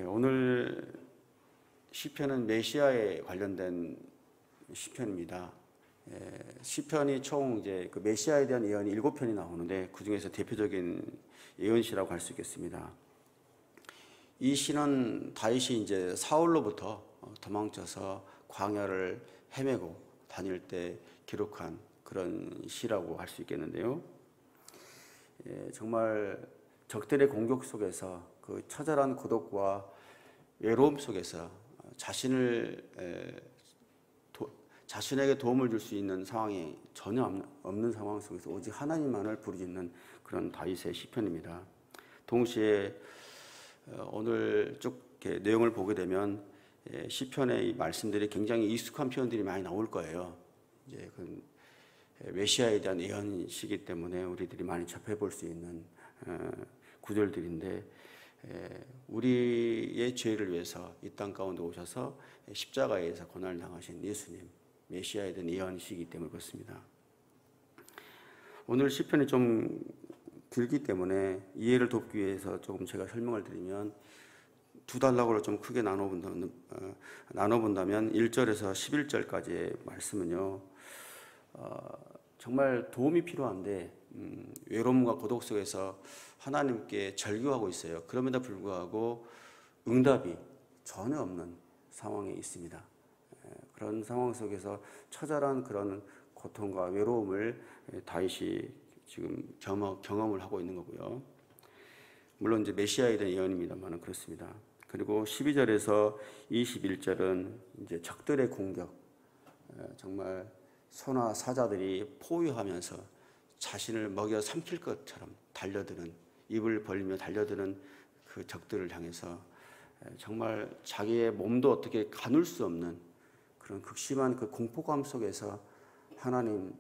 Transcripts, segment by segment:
오늘 시편은 메시아에 관련된 시편입니다. 시편이 총 이제 그 메시아에 대한 예언이 7편이 나오는데 그 중에서 대표적인 예언시라고 할 수 있겠습니다. 이 시는 다윗이 이제 사울로부터 도망쳐서 광야를 헤매고 다닐 때 기록한 그런 시라고 할 수 있겠는데요. 정말 적들의 공격 속에서 그 처절한 고독과 외로움 속에서 자신에게 도움을 줄 수 있는 상황이 전혀 없는 상황 속에서 오직 하나님만을 부르짖는 그런 다윗의 시편입니다. 동시에 오늘 쭉 이렇게 내용을 보게 되면 시편의 이 말씀들이 굉장히 익숙한 표현들이 많이 나올 거예요. 이제 그 메시아에 대한 예언이시기 때문에 우리들이 많이 접해볼 수 있는 구절들인데, 우리의 죄를 위해서 이 땅 가운데 오셔서 십자가에서 고난을 당하신 예수님, 메시아에 대한 예언이시기 때문에 그렇습니다. 오늘 시편이 좀 길기 때문에 이해를 돕기 위해서 조금 제가 설명을 드리면, 두 단락으로 좀 크게 나눠본다면 1절에서 11절까지의 말씀은요, 정말 도움이 필요한데 외로움과 고독 속에서 하나님께 절규하고 있어요. 그럼에도 불구하고 응답이 전혀 없는 상황에 있습니다. 그런 상황 속에서 처절한 그런 고통과 외로움을 다윗이 지금 경험을 하고 있는 거고요. 물론 이제 메시아에 대한 예언입니다만 그렇습니다. 그리고 12절에서 21절은 이제 적들의 공격, 정말 소나 사자들이 포위하면서 자신을 먹여 삼킬 것처럼 달려드는, 입을 벌리며 달려드는 그 적들을 향해서 정말 자기의 몸도 어떻게 가눌 수 없는 그런 극심한 그 공포감 속에서 하나님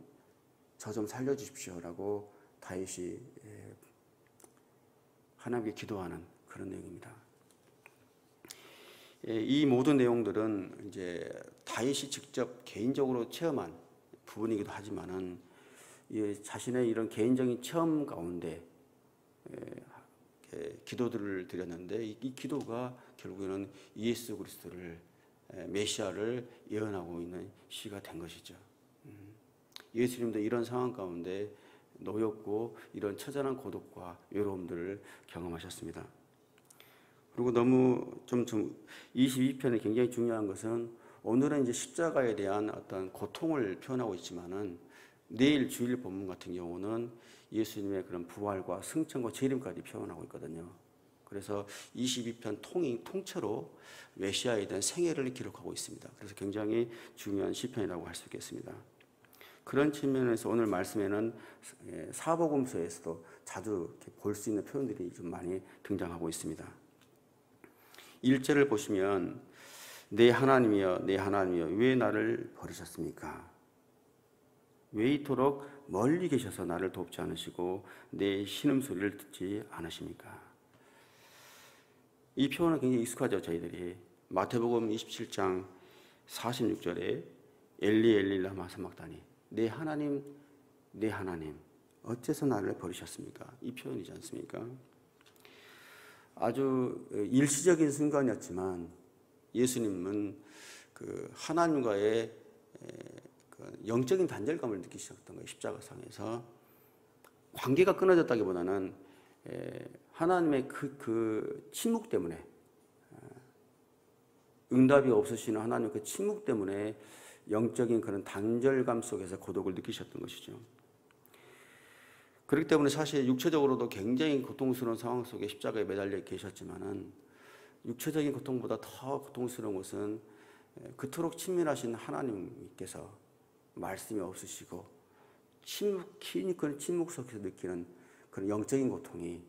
저 좀 살려주십시오라고 다윗이 하나님께 기도하는 그런 내용입니다. 이 모든 내용들은 이제 다윗이 직접 개인적으로 체험한 부분이기도 하지만은 자신의 이런 개인적인 체험 가운데 기도들을 드렸는데, 이 기도가 결국에는 예수 그리스도를, 메시아를 예언하고 있는 시가 된 것이죠. 예수님도 이런 상황 가운데 놓였고 이런 처절한 고독과 외로움들을 경험하셨습니다. 그리고 너무 좀 22편이 굉장히 중요한 것은, 오늘은 이제 십자가에 대한 어떤 고통을 표현하고 있지만은 내일 주일 본문 같은 경우는 예수님의 그런 부활과 승천과 재림까지 표현하고 있거든요. 그래서 22편 통째로 메시아에 대한 생애를 기록하고 있습니다. 그래서 굉장히 중요한 시편이라고 할 수 있겠습니다. 그런 측면에서 오늘 말씀에는 사복음서에서도 자주 볼 수 있는 표현들이 좀 많이 등장하고 있습니다. 1절을 보시면 내 하나님이여 내 하나님이여 왜 나를 버리셨습니까? 왜 이토록 멀리 계셔서 나를 돕지 않으시고 내 신음소리를 듣지 않으십니까? 이 표현은 굉장히 익숙하죠. 저희들이 마태복음 27장 46절에 엘리 엘리 라마 사막다니, 내 하나님 내 하나님 어째서 나를 버리셨습니까? 이 표현이지 않습니까? 아주 일시적인 순간이었지만 예수님은 그 하나님과의 영적인 단절감을 느끼셨던 거예요. 십자가상에서 관계가 끊어졌다기보다는 하나님의 그 침묵 때문에, 응답이 없으시는 하나님의 그 침묵 때문에 영적인 그런 단절감 속에서 고독을 느끼셨던 것이죠. 그렇기 때문에 사실 육체적으로도 굉장히 고통스러운 상황 속에 십자가에 매달려 계셨지만은, 육체적인 고통보다 더 고통스러운 것은 그토록 친밀하신 하나님께서 말씀이 없으시고 긴 그런 침묵 속에서 느끼는 그런 영적인 고통이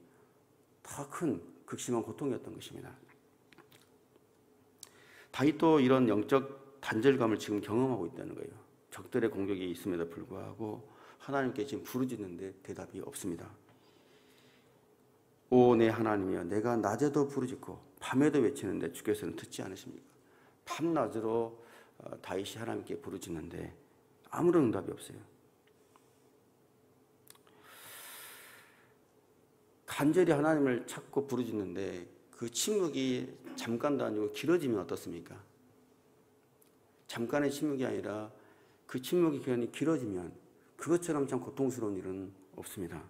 더 큰 극심한 고통이었던 것입니다. 다윗도 이런 영적 단절감을 지금 경험하고 있다는 거예요. 적들의 공격이 있음에도 불구하고 하나님께 지금 부르짖는데 대답이 없습니다. 오 내 하나님이여 내가 낮에도 부르짖고 밤에도 외치는데 주께서는 듣지 않으십니까? 밤낮으로 다윗이 하나님께 부르짖는데 아무런 응답이 없어요. 간절히 하나님을 찾고 부르짖는데 그 침묵이 잠깐도 아니고 길어지면 어떻습니까? 잠깐의 침묵이 아니라 그 침묵의 기간이 길어지면 그것처럼 참 고통스러운 일은 없습니다.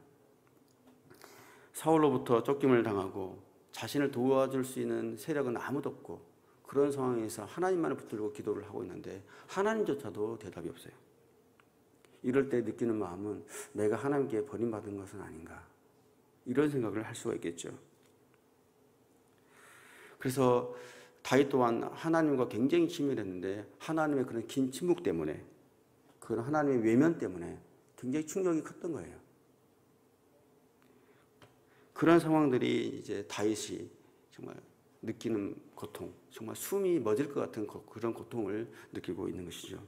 사울로부터 쫓김을 당하고 자신을 도와줄 수 있는 세력은 아무도 없고 그런 상황에서 하나님만을 붙들고 기도를 하고 있는데 하나님조차도 대답이 없어요. 이럴 때 느끼는 마음은 내가 하나님께 버림받은 것은 아닌가, 이런 생각을 할 수가 있겠죠. 그래서 다윗 또한 하나님과 굉장히 친밀했는데 하나님의 그런 긴 침묵 때문에, 그런 하나님의 외면 때문에 굉장히 충격이 컸던 거예요. 그런 상황들이 이제 다윗이 정말 느끼는 고통, 정말 숨이 멎을 것 같은 그런 고통을 느끼고 있는 것이죠.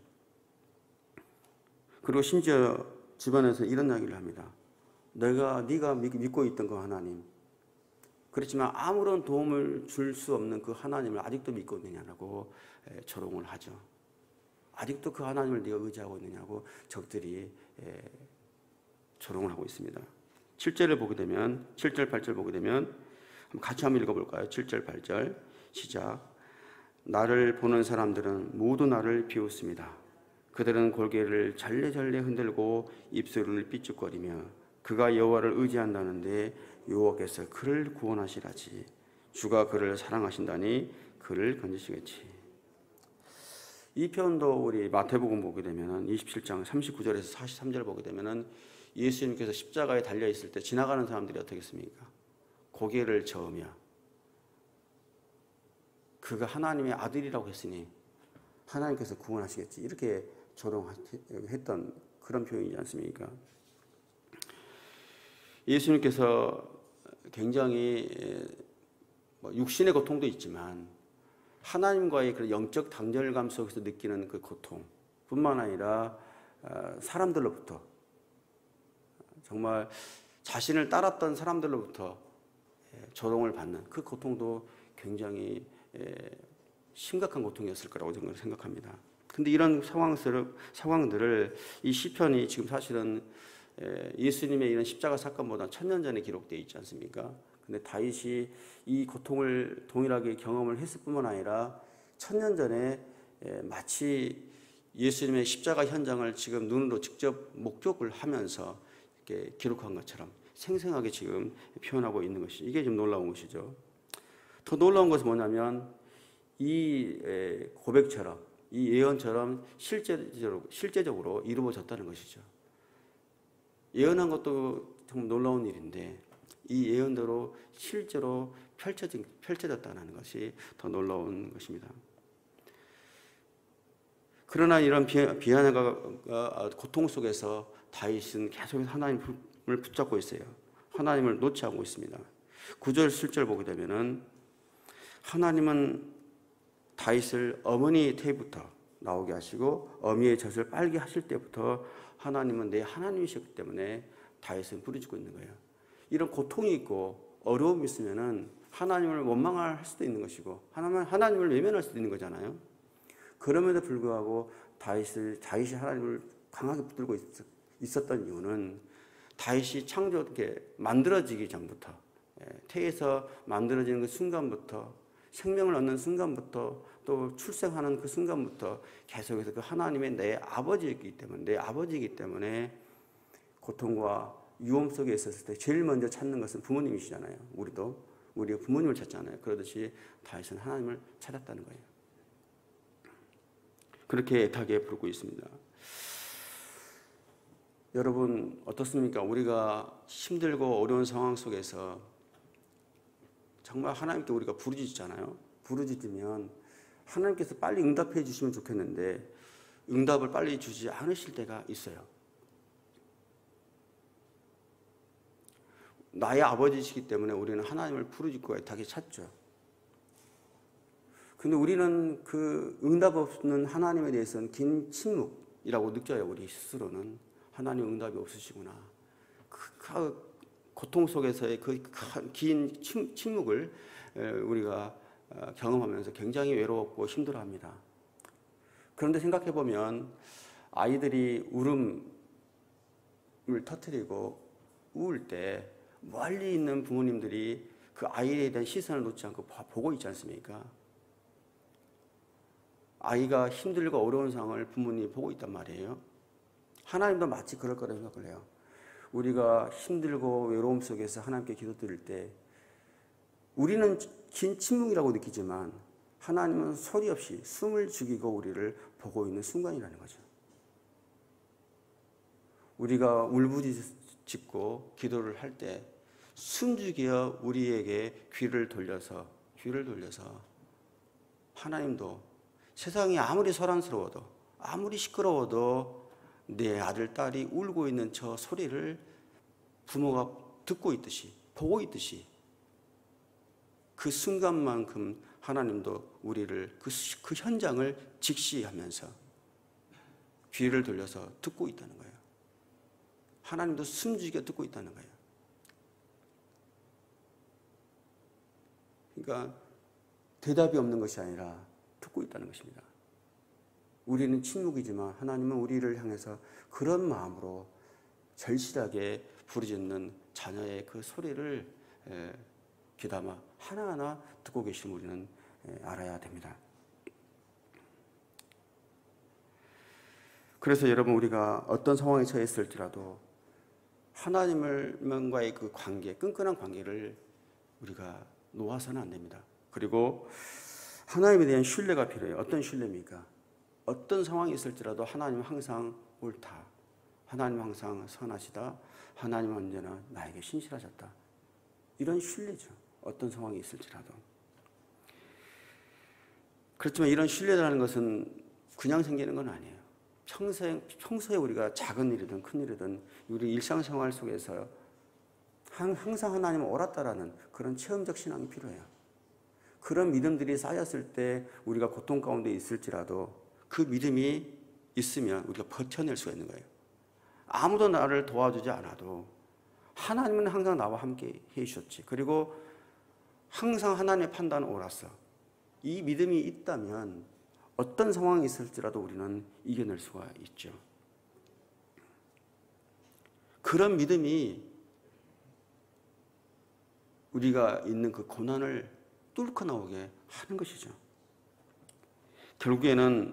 그리고 심지어 집안에서 이런 이야기를 합니다. 네가 믿고 있던 그 하나님, 그렇지만 아무런 도움을 줄 수 없는 그 하나님을 아직도 믿고 있느냐라고 조롱을 하죠. 아직도 그 하나님을 네가 의지하고 있느냐고 적들이 조롱을 하고 있습니다. 7절을 보게 되면, 7절 8절 보게 되면 같이 한번 읽어볼까요? 7절 8절 시작. 나를 보는 사람들은 모두 나를 비웃습니다. 그들은 골개를 잘래잘래 흔들고 입술을 삐죽거리며 그가 여호와를 의지한다는데 여호와께서 그를 구원하시라지. 주가 그를 사랑하신다니 그를 건지시겠지. 이 편도 우리 마태복음 보게 되면 27장 39절에서 43절 보게 되면 예수님께서 십자가에 달려 있을 때 지나가는 사람들이 어떻겠습니까? 고개를 저으며 그가 하나님의 아들이라고 했으니 하나님께서 구원하시겠지, 이렇게 조롱했던 그런 표현이지 않습니까? 예수님께서 굉장히 육신의 고통도 있지만 하나님과의 그런 영적 단절감 속에서 느끼는 그 고통뿐만 아니라 사람들로부터, 정말 자신을 따랐던 사람들로부터 조롱을 받는 그 고통도 굉장히 심각한 고통이었을 거라고 저는 생각합니다. 근데 이런 상황들을 이 시편이 지금 사실은 예수님의 이런 십자가 사건보다 1000년 전에 기록되어 있지 않습니까? 근데 다윗이 이 고통을 동일하게 경험을 했을 뿐만 아니라 1000년 전에 마치 예수님의 십자가 현장을 지금 눈으로 직접 목격을 하면서 이렇게 기록한 것처럼 생생하게 지금 표현하고 있는 것이, 이게 좀 놀라운 것이죠. 더 놀라운 것은 뭐냐면 이 고백처럼, 이 예언처럼 실제적으로 이루어졌다는 것이죠. 예언한 것도 정말 놀라운 일인데 이 예언대로 실제로 펼쳐졌다는 것이 더 놀라운 것입니다. 그러나 이런 비아냥과 고통 속에서 다윗은 계속 하나님을 붙잡고 있어요. 하나님을 놓지 않고 있습니다. 9절 10절 보게 되면은 하나님은 다윗을 어머니 태부터 나오게 하시고 어미의 젖을 빨게 하실 때부터 하나님은 내 하나님이셨기 때문에 다윗은 부르짖고 있는 거예요. 이런 고통이 있고 어려움이 있으면은 하나님을 원망할 수도 있는 것이고 하나님을 외면할 수도 있는 거잖아요. 그럼에도 불구하고 다윗이 하나님을 강하게 붙들고 있었던 이유는 다윗이 만들어지기 전부터, 태에서 만들어지는 그 순간부터, 생명을 얻는 순간부터, 또 출생하는 그 순간부터 계속해서 그 하나님의 내 아버지이기 때문에 고통과 유험 속에 있었을 때 제일 먼저 찾는 것은 부모님이시잖아요. 우리가 부모님을 찾잖아요. 그러듯이 다윗은 하나님을 찾았다는 거예요. 그렇게 애타게 부르고 있습니다. 여러분 어떻습니까? 우리가 힘들고 어려운 상황 속에서 정말 하나님께 우리가 부르짖잖아요. 부르짖으면 하나님께서 빨리 응답해 주시면 좋겠는데 응답을 빨리 주지 않으실 때가 있어요. 나의 아버지시기 때문에 우리는 하나님을 부르짖고 애타게 찾죠. 근데 우리는 그 응답 없는 하나님에 대해서는 긴 침묵이라고 느껴요. 우리 스스로는 하나님 응답이 없으시구나. 그 고통 속에서의 그 긴 침묵을 우리가 경험하면서 굉장히 외롭고 힘들어합니다. 그런데 생각해 보면 아이들이 울음을 터뜨리고 우울 때 멀리 있는 부모님들이 그 아이에 대한 시선을 놓지 않고 보고 있지 않습니까? 아이가 힘들고 어려운 상황을 부모님이 보고 있단 말이에요. 하나님도 마치 그럴 거라고 생각을 해요. 우리가 힘들고 외로움 속에서 하나님께 기도드릴 때 우리는 긴 침묵이라고 느끼지만 하나님은 소리 없이 숨을 죽이고 우리를 보고 있는 순간이라는 거죠. 우리가 울부짖고 기도를 할 때 숨죽여 우리에게 귀를 돌려서 하나님도 세상이 아무리 소란스러워도 아무리 시끄러워도 내 아들, 딸이 울고 있는 저 소리를 부모가 듣고 있듯이 보고 있듯이 그 순간만큼 하나님도 우리를 그 현장을 직시하면서 귀를 돌려서 듣고 있다는 거예요. 하나님도 숨죽여 듣고 있다는 거예요. 그러니까 대답이 없는 것이 아니라 듣고 있다는 것입니다. 우리는 침묵이지만 하나님은 우리를 향해서 그런 마음으로 절실하게 부르짖는 자녀의 그 소리를 귀담아 하나하나 듣고 계신 우리는 알아야 됩니다. 그래서 여러분, 우리가 어떤 상황에 처했을지라도 하나님과의 그 관계, 끈끈한 관계를 우리가 놓아서는 안 됩니다. 그리고 하나님에 대한 신뢰가 필요해요. 어떤 신뢰입니까? 어떤 상황이 있을지라도 하나님은 항상 옳다. 하나님은 항상 선하시다. 하나님은 언제나 나에게 신실하셨다. 이런 신뢰죠. 어떤 상황이 있을지라도. 그렇지만 이런 신뢰라는 것은 그냥 생기는 건 아니에요. 평소에 우리가 작은 일이든 큰 일이든 우리 일상생활 속에서 항상 하나님은 옳았다라는 그런 체험적 신앙이 필요해요. 그런 믿음들이 쌓였을 때 우리가 고통 가운데 있을지라도 그 믿음이 있으면 우리가 버텨낼 수가 있는 거예요. 아무도 나를 도와주지 않아도 하나님은 항상 나와 함께 해주셨지. 그리고 항상 하나님의 판단은 옳았어. 이 믿음이 있다면 어떤 상황이 있을지라도 우리는 이겨낼 수가 있죠. 그런 믿음이 우리가 있는 그 고난을 뚫고 나오게 하는 것이죠. 결국에는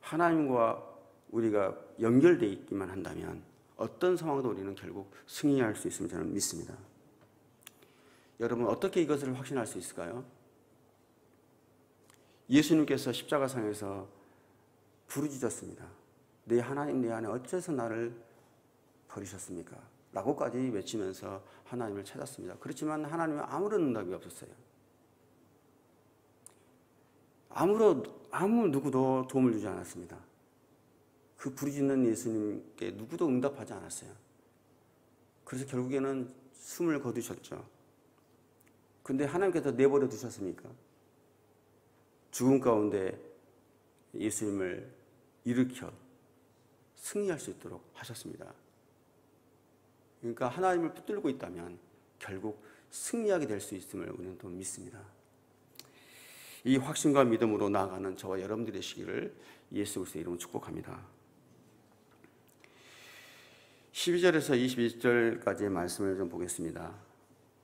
하나님과 우리가 연결되어 있기만 한다면 어떤 상황도 우리는 결국 승리할 수 있음을 저는 믿습니다. 여러분, 어떻게 이것을 확신할 수 있을까요? 예수님께서 십자가상에서 부르짖었습니다. 내 하나님, 내 안에 어째서 나를 버리셨습니까? 라고까지 외치면서 하나님을 찾았습니다. 그렇지만 하나님은 아무런 응답이 없었어요. 아무 누구도 도움을 주지 않았습니다. 그 부르짖는 예수님께 누구도 응답하지 않았어요. 그래서 결국에는 숨을 거두셨죠. 근데 하나님께서 내버려 두셨습니까? 죽음 가운데 예수님을 일으켜 승리할 수 있도록 하셨습니다. 그러니까 하나님을 붙들고 있다면 결국 승리하게 될 수 있음을 우리는 또 믿습니다. 이 확신과 믿음으로 나아가는 저와 여러분들이 되시기를 예수 그리스도의 이름으로 축복합니다. 12절에서 21절까지의 말씀을 좀 보겠습니다.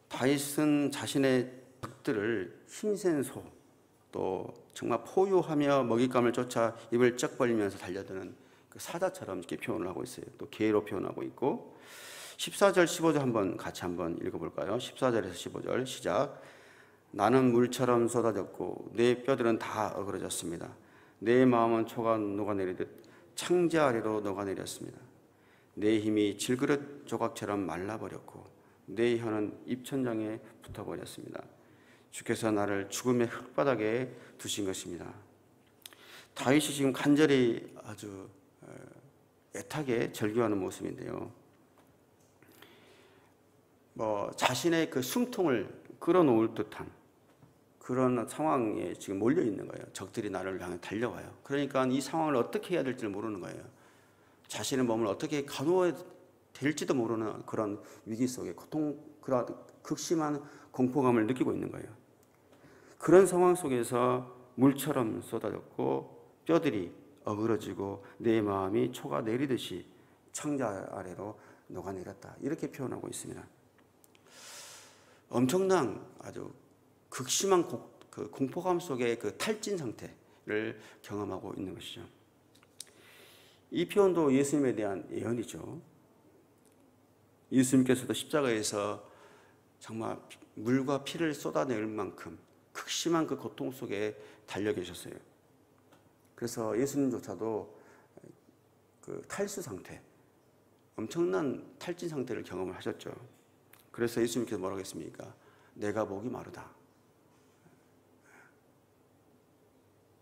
다윗은 자신의 적들을 힘센 소, 또 정말 포효하며 먹잇감을 쫓아 입을 쩍 벌리면서 달려드는 그 사자처럼 이렇게 표현을 하고 있어요. 또 개로 표현하고 있고, 14절, 15절 같이 한번 읽어볼까요? 14절에서 15절 시작. 나는 물처럼 쏟아졌고 내 뼈들은 다 어그러졌습니다. 내 마음은 초가 녹아내리듯 창자 아래로 녹아내렸습니다. 내 힘이 질그릇 조각처럼 말라버렸고 내 혀는 입천장에 붙어버렸습니다. 주께서 나를 죽음의 흙바닥에 두신 것입니다. 다윗이 지금 간절히 아주 애타게 절규하는 모습인데요. 자신의 그 숨통을 끌어놓을 듯한 그런 상황에 지금 몰려 있는 거예요. 적들이 나를 향해 달려와요. 그러니까 이 상황을 어떻게 해야 될지 모르는 거예요. 자신의 몸을 어떻게 가누어야 될지도 모르는 그런 위기 속에 그런 극심한 공포감을 느끼고 있는 거예요. 그런 상황 속에서 물처럼 쏟아졌고 뼈들이 어그러지고 내 마음이 초가 내리듯이 창자 아래로 녹아내렸다. 이렇게 표현하고 있습니다. 엄청난 아주 극심한 그 공포감 속의 그 탈진 상태를 경험하고 있는 것이죠. 이 표현도 예수님에 대한 예언이죠. 예수님께서도 십자가에서 정말 물과 피를 쏟아낼 만큼 극심한 그 고통 속에 달려 계셨어요. 그래서 예수님조차도 그 탈수 상태, 엄청난 탈진 상태를 경험을 하셨죠. 그래서 예수님께서 뭐라고 했습니까? 내가 목이 마르다.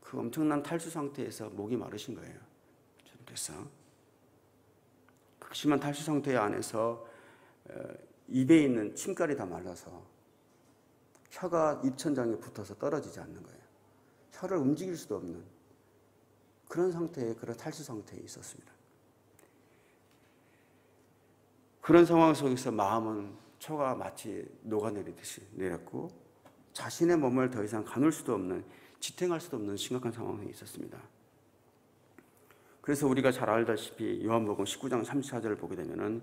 그 엄청난 탈수 상태에서 목이 마르신 거예요. 그래서 극심한 탈수 상태 안에서 입에 있는 침깔이 다 말라서 혀가 입천장에 붙어서 떨어지지 않는 거예요. 혀를 움직일 수도 없는 그런 상태에, 그런 탈수 상태에 있었습니다. 그런 상황 속에서 마음은 초가 마치 녹아내리듯이 내렸고 자신의 몸을 더 이상 가눌 수도 없는, 지탱할 수도 없는 심각한 상황에 있었습니다. 그래서 우리가 잘 알다시피 요한복음 19장 34절을 보게 되면은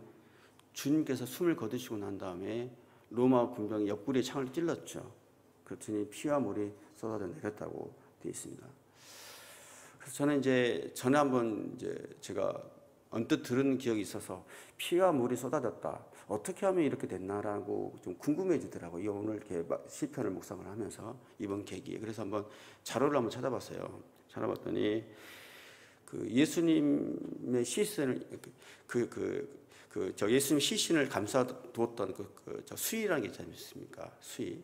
주님께서 숨을 거두시고 난 다음에 로마 군병이 옆구리에 창을 찔렀죠. 그랬더니 피와 물이 쏟아져 내렸다고 되어 있습니다. 그래서 저는 이제 전에 한번 제가 언뜻 들은 기억이 있어서 피와 물이 쏟아졌다. 어떻게 하면 이렇게 됐나라고 좀 궁금해지더라고요. 오늘 이렇게 시편을 묵상을 하면서 이번 계기에. 그래서 한번 자료를 한번 찾아봤어요. 찾아봤더니 그 예수님의 시신을 예수님 시신을 감싸두었던 저 수위라는 게 있지 않습니까? 수위.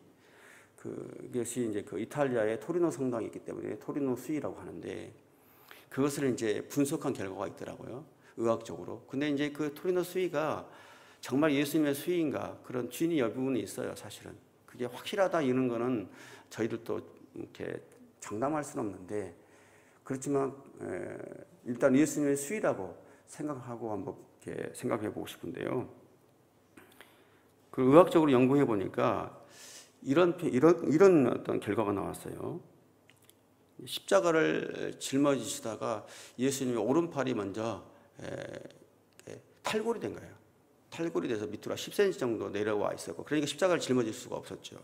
그것이 이제 그 이탈리아의 토리노 성당이 있기 때문에 토리노 수위라고 하는데 그것을 이제 분석한 결과가 있더라고요. 의학적으로. 근데 이제 그 토리노 수위가 정말 예수님의 수위인가 그런 진위 여부분이 있어요. 사실은 그게 확실하다 이런 거는 저희들도 이렇게 장담할 수는 없는데 그렇지만 일단 예수님의 수위라고 생각하고 한번 이렇게 생각해 보고 싶은데요. 그 의학적으로 연구해 보니까 이런 어떤 결과가 나왔어요. 십자가를 짊어지시다가 예수님의 오른팔이 먼저 탈골이 된 거예요. 탈골이 돼서 밑으로 10cm 정도 내려와 있었고, 그러니까 십자가를 짊어질 수가 없었죠.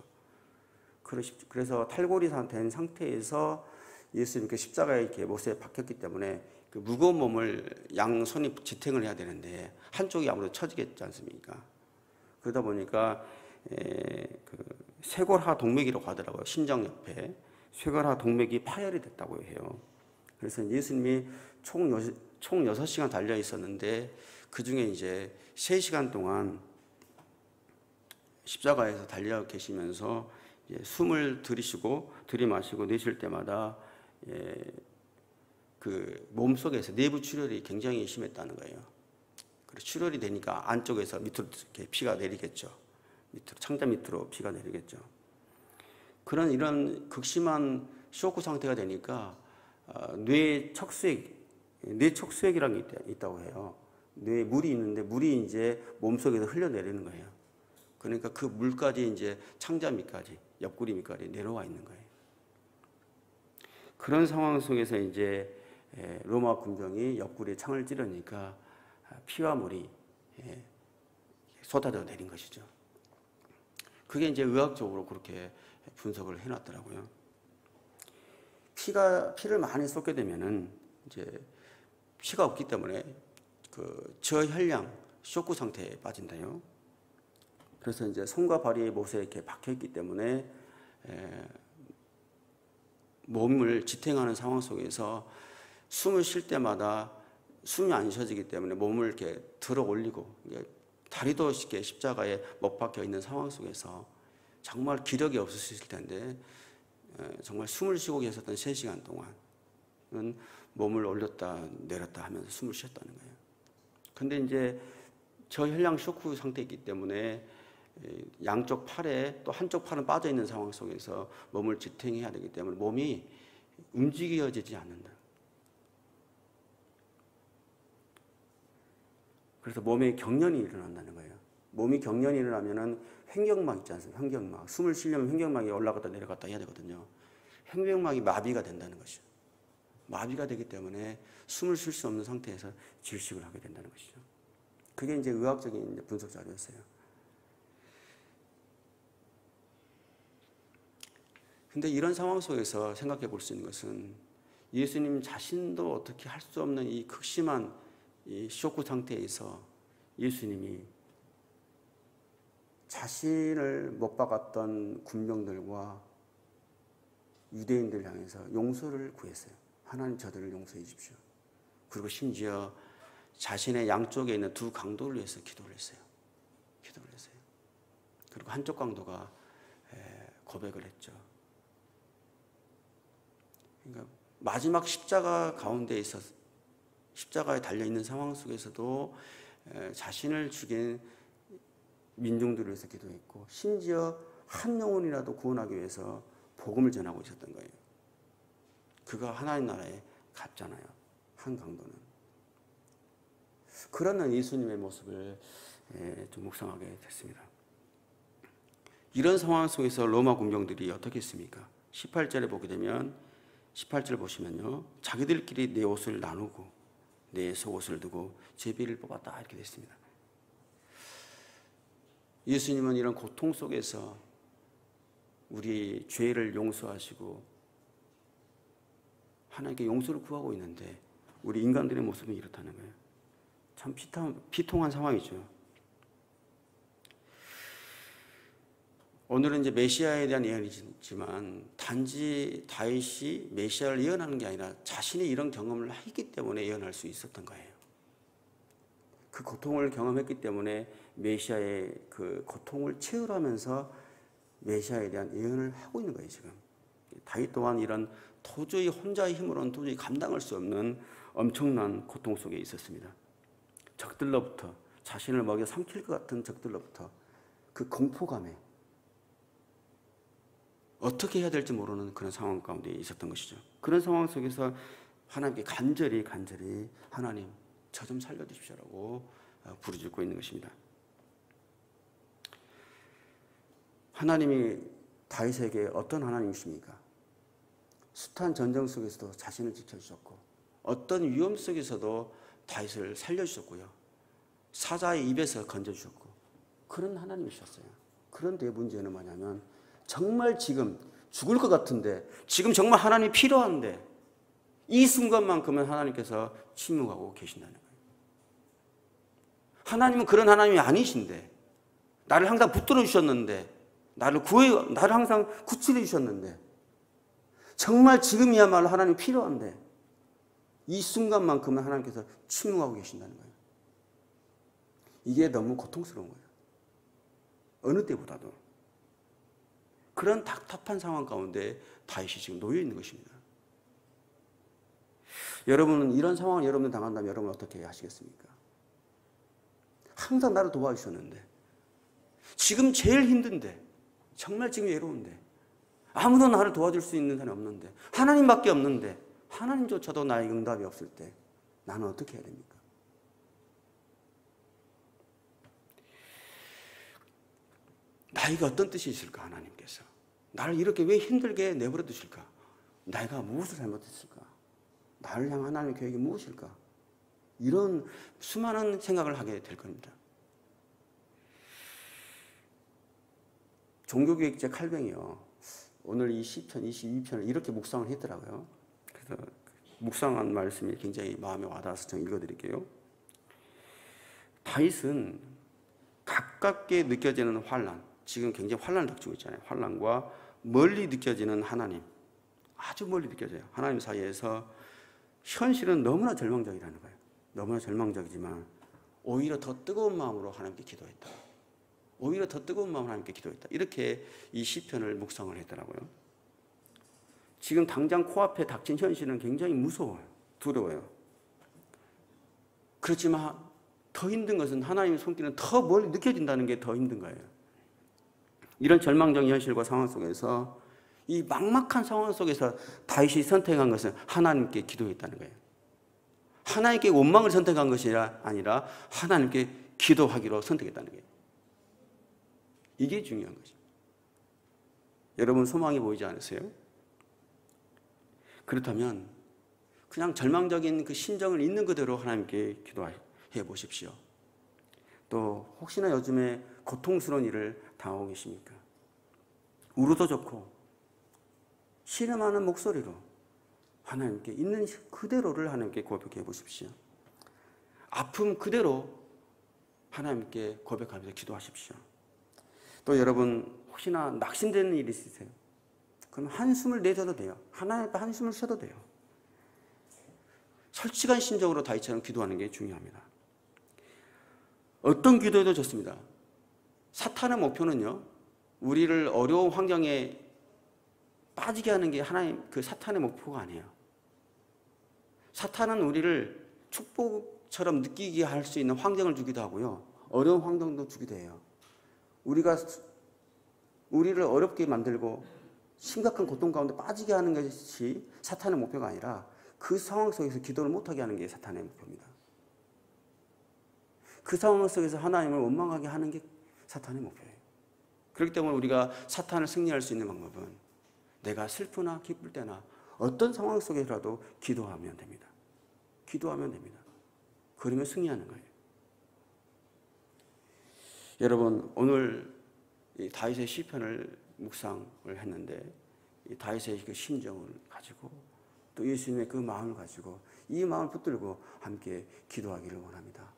그래서 탈골이 된 상태에서 예수님께 십자가에 이렇게 못에 박혔기 때문에 그 무거운 몸을 양손이 지탱을 해야 되는데 한쪽이 아무래도 처지겠지 않습니까? 그러다 보니까 그 쇄골하 동맥이라고 하더라고요. 심장 옆에 쇄골하 동맥이 파열이 됐다고 해요. 그래서 예수님이 총 6시간 달려 있었는데 그 중에 이제 3시간 동안 십자가에서 달려 계시면서 숨을 들이마시고 내쉴 때마다 그 몸속에서 내부 출혈이 굉장히 심했다는 거예요. 그래서 출혈이 되니까 안쪽에서 밑으로 이렇게 피가 내리겠죠. 창자 밑으로 피가 내리겠죠. 이런 극심한 쇼크 상태가 되니까 뇌 척수액이라는 게 있다고 해요. 뇌에 물이 있는데 물이 이제 몸속에서 흘러내리는 거예요. 그러니까 그 물까지 이제 창자 밑까지, 옆구리 밑까지 내려와 있는 거예요. 그런 상황 속에서 이제 로마 군병이 옆구리에 창을 찌르니까 피와 물이 쏟아져 내린 것이죠. 그게 이제 의학적으로 그렇게 분석을 해놨더라고요. 피를 많이 쏟게 되면은 이제 피가 없기 때문에 그 저혈량 쇼크 상태에 빠진다요. 그래서 이제 손과 발이 못에 이렇게 박혀 있기 때문에 몸을 지탱하는 상황 속에서 숨을 쉴 때마다 숨이 안 쉬어지기 때문에 몸을 이렇게 들어 올리고 다리도 쉽게 십자가에 못 박혀 있는 상황 속에서 정말 기력이 없으실 텐데 정말 숨을 쉬고 계셨던 3시간 동안은 몸을 올렸다 내렸다 하면서 숨을 쉬었다는 거예요. 근데 이제 저혈량 쇼크 상태이기 때문에 양쪽 팔에 또 한쪽 팔은 빠져 있는 상황 속에서 몸을 지탱해야 되기 때문에 몸이 움직여지지 않는다. 그래서 몸에 경련이 일어난다는 거예요. 몸이 경련이 일어나면은 횡격막 있지 않습니까? 횡격막. 숨을 쉬려면 횡격막이 올라갔다 내려갔다 해야 되거든요. 횡격막이 마비가 된다는 것이죠. 마비가 되기 때문에 숨을 쉴 수 없는 상태에서 질식을 하게 된다는 것이죠. 그게 이제 의학적인 분석 자료였어요. 근데 이런 상황 속에서 생각해 볼 수 있는 것은 예수님 자신도 어떻게 할 수 없는 이 극심한 이 쇼크 상태에서 예수님이 자신을 못 박았던 군병들과 유대인들 향해서 용서를 구했어요. 하나님 저들을 용서해 주십시오. 그리고 심지어 자신의 양쪽에 있는 두 강도를 위해서 기도를 했어요. 기도를 했어요. 그리고 한쪽 강도가 고백을 했죠. 그러니까 마지막 십자가 가운데 있어 십자가에 달려 있는 상황 속에서도 자신을 죽인 민중들을 위해서 기도했고 심지어 한 영혼이라도 구원하기 위해서 복음을 전하고 있었던 거예요. 그가 하나님 나라에 갔잖아요. 한 강도는. 그러는 예수님의 모습을 좀 묵상하게 됐습니다. 이런 상황 속에서 로마 군병들이 어떻게 했습니까? 18절에 보게 되면 18절 보시면요. 자기들끼리 내 옷을 나누고 내 속옷을 두고 제비를 뽑았다 이렇게 됐습니다. 예수님은 이런 고통 속에서 우리 죄를 용서하시고 하나님께 용서를 구하고 있는데 우리 인간들의 모습은 이렇다는 거예요. 참 비통한 상황이죠. 오늘은 이제 메시아에 대한 예언이지만 단지 다윗이 메시아를 예언하는 게 아니라 자신이 이런 경험을 했기 때문에 예언할 수 있었던 거예요. 그 고통을 경험했기 때문에 메시아의 그 고통을 체험하면서 메시아에 대한 예언을 하고 있는 거예요, 지금. 다윗 또한 이런 도저히 혼자의 힘으로는 도저히 감당할 수 없는 엄청난 고통 속에 있었습니다. 적들로부터 자신을 먹여 삼킬 것 같은 적들로부터 그 공포감에 어떻게 해야 될지 모르는 그런 상황 가운데 있었던 것이죠. 그런 상황 속에서 하나님께 간절히 하나님 저 좀 살려주십시오라고 부르짖고 있는 것입니다. 하나님이 다윗에게 어떤 하나님이십니까? 숱한 전쟁 속에서도 자신을 지켜주셨고 어떤 위험 속에서도 다윗을 살려주셨고요. 사자의 입에서 건져주셨고 그런 하나님이셨어요. 그런데 문제는 뭐냐면 정말 지금 죽을 것 같은데 지금 정말 하나님이 필요한데 이 순간만큼은 하나님께서 침묵하고 계신다는 거예요. 하나님은 그런 하나님이 아니신데 나를 항상 붙들어 주셨는데 나를 항상 구출해 주셨는데 정말 지금이야말로 하나님이 필요한데 이 순간만큼은 하나님께서 침묵하고 계신다는 거예요. 이게 너무 고통스러운 거예요. 어느 때보다도. 그런 답답한 상황 가운데 다윗이 지금 놓여 있는 것입니다. 여러분은 이런 상황을 여러분 당한다면 여러분 어떻게 하시겠습니까? 항상 나를 도와주셨는데 지금 제일 힘든데 정말 지금 외로운데 아무도 나를 도와줄 수 있는 사람이 없는데 하나님밖에 없는데 하나님조차도 나의 응답이 없을 때 나는 어떻게 해야 됩니까? 나에게 어떤 뜻이 있을까? 하나님께서 나를 이렇게 왜 힘들게 내버려 두실까? 내가 무엇을 잘못했을까? 나를 향한 하나님의 계획이 무엇일까? 이런 수많은 생각을 하게 될 겁니다. 종교개혁자 칼뱅이요. 오늘 이 시편 22편을 이렇게 묵상을 했더라고요. 그래서 묵상한 말씀이 굉장히 마음에 와닿아서 좀 읽어드릴게요. 다윗은 가깝게 느껴지는 환난, 지금 굉장히 환난을 닥치고 있잖아요. 환난과 멀리 느껴지는 하나님, 아주 멀리 느껴져요. 하나님 사이에서 현실은 너무나 절망적이라는 거예요. 너무나 절망적이지만 오히려 더 뜨거운 마음으로 하나님께 기도했다. 오히려 더 뜨거운 마음으로 하나님께 기도했다. 이렇게 이 시편을 묵상을 했더라고요. 지금 당장 코앞에 닥친 현실은 굉장히 무서워요. 두려워요. 그렇지만 더 힘든 것은 하나님의 손길은 더 멀리 느껴진다는 게 더 힘든 거예요. 이런 절망적인 현실과 상황 속에서 이 막막한 상황 속에서 다윗이 선택한 것은 하나님께 기도했다는 거예요. 하나님께 원망을 선택한 것이 아니라 하나님께 기도하기로 선택했다는 거예요. 이게 중요한 거죠. 여러분 소망이 보이지 않으세요? 그렇다면 그냥 절망적인 그 심정을 있는 그대로 하나님께 기도해 보십시오. 또 혹시나 요즘에 고통스러운 일을 당하고 계십니까? 울어도 좋고 신음하는 목소리로 하나님께 있는 그대로를 하나님께 고백해 보십시오. 아픔 그대로 하나님께 고백하면서 기도하십시오. 또 여러분 혹시나 낙심되는 일이 있으세요? 그럼 한숨을 내셔도 돼요. 하나님 앞에 한숨을 쉬어도 돼요. 솔직한 심정으로 다윗처럼 기도하는 게 중요합니다. 어떤 기도해도 좋습니다. 사탄의 목표는요, 우리를 어려운 환경에 빠지게 하는 게 하나님 그 사탄의 목표가 아니에요. 사탄은 우리를 축복처럼 느끼게 할 수 있는 환경을 주기도 하고요, 어려운 환경도 주기도 해요. 우리를 어렵게 만들고 심각한 고통 가운데 빠지게 하는 것이 사탄의 목표가 아니라 그 상황 속에서 기도를 못하게 하는 게 사탄의 목표입니다. 그 상황 속에서 하나님을 원망하게 하는 게 사탄의 목표예요. 그렇기 때문에 우리가 사탄을 승리할 수 있는 방법은 내가 슬프나 기쁠 때나 어떤 상황 속에서라도 기도하면 됩니다. 기도하면 됩니다. 그러면 승리하는 거예요. 여러분, 오늘 이 다윗의 시편을 묵상을 했는데 이 다윗의 그 심정을 가지고 또 예수님의 그 마음을 가지고 이 마음을 붙들고 함께 기도하기를 원합니다.